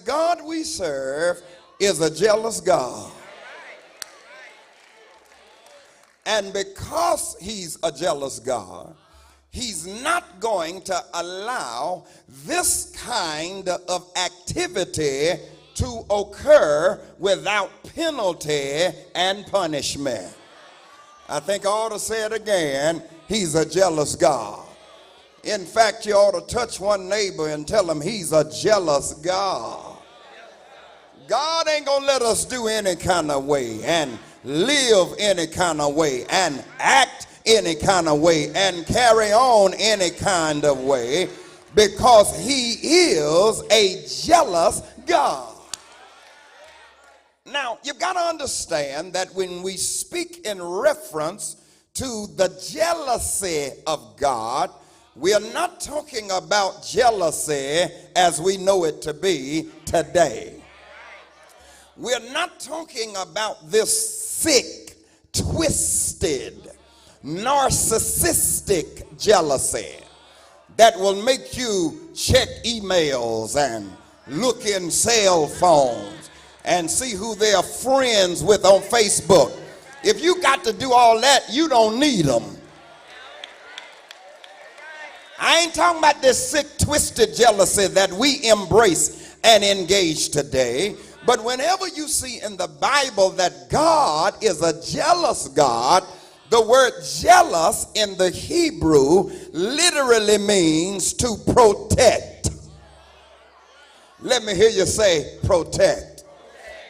God we serve is a jealous God. And because he's a jealous God, he's not going to allow this kind of activity to occur without penalty and punishment. I think I ought to say it again. He's a jealous God. In fact, you ought to touch one neighbor and tell him he's a jealous God. God ain't gonna let us do any kind of way and live any kind of way and act any kind of way and carry on any kind of way, because he is a jealous God. Now, you've got to understand that when we speak in reference to the jealousy of God, we are not talking about jealousy as we know it to be today. We're not talking about this sick, twisted, narcissistic jealousy that will make you check emails and look in cell phones and see who they're friends with on Facebook. If you got to do all that, you don't need them. I ain't talking about this sick, twisted jealousy that we embrace and engage today. But whenever you see in the Bible that God is a jealous God, the word jealous in the Hebrew literally means to protect. Let me hear you say protect.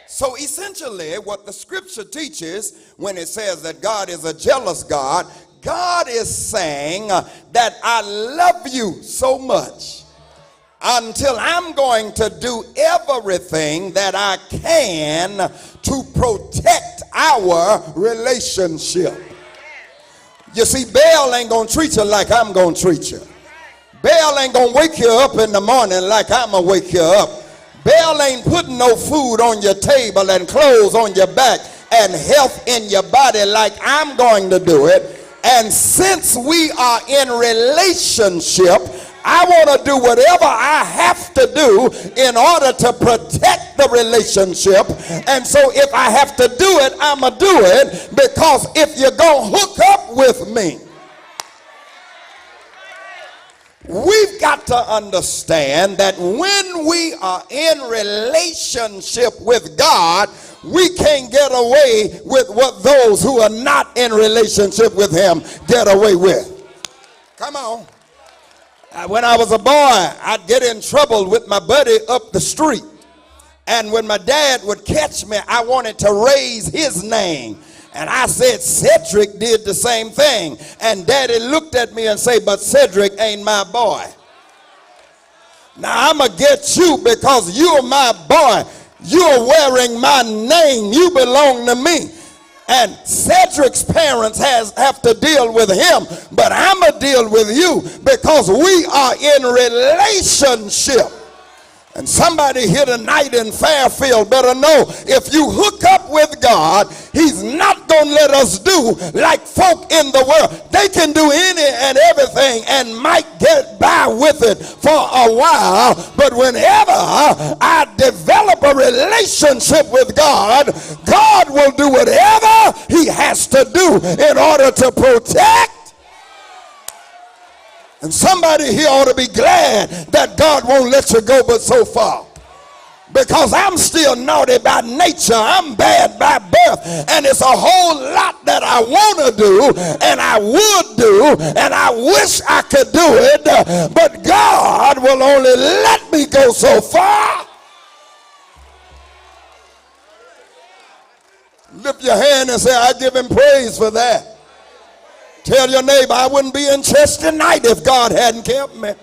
So essentially what the scripture teaches when it says that God is a jealous God, God is saying that I love you so much until I'm going to do everything that I can to protect our relationship. You see, Baal ain't gonna treat you like I'm gonna treat you. Baal ain't gonna wake you up in the morning like I'm gonna wake you up. Baal ain't putting no food on your table and clothes on your back and health in your body like I'm going to do it. And since we are in relationship, I want to do whatever I have to do in order to protect the relationship. And so if I have to do it, I'm going to do it, because if you're going to hook up with me, we've got to understand that when we are in relationship with God, we can't get away with what those who are not in relationship with him get away with. Come on. When I was a boy, I'd get in trouble with my buddy up the street. And when my dad would catch me, I wanted to raise his name. And I said, Cedric did the same thing. And Daddy looked at me and said, but Cedric ain't my boy. Now I'm going to get you because you're my boy. You're wearing my name. You belong to me. And Cedric's parents have to deal with him, but I'm going to deal with you because we are in relationship. And somebody here tonight in Fairfield better know, if you hook up with God, he's not going to let us do like folk in the world. They can do any and everything and might get by with it for a while. But whenever I develop a relationship with God, God will do whatever he has to do in order to protect. And somebody here ought to be glad that God won't let you go but so far. Because I'm still naughty by nature. I'm bad by birth. And it's a whole lot that I want to do and I would do and I wish I could do it. But God will only let me go so far. Lift your hand and say, I give him praise for that. Tell your neighbor, I wouldn't be in church tonight if God hadn't kept me.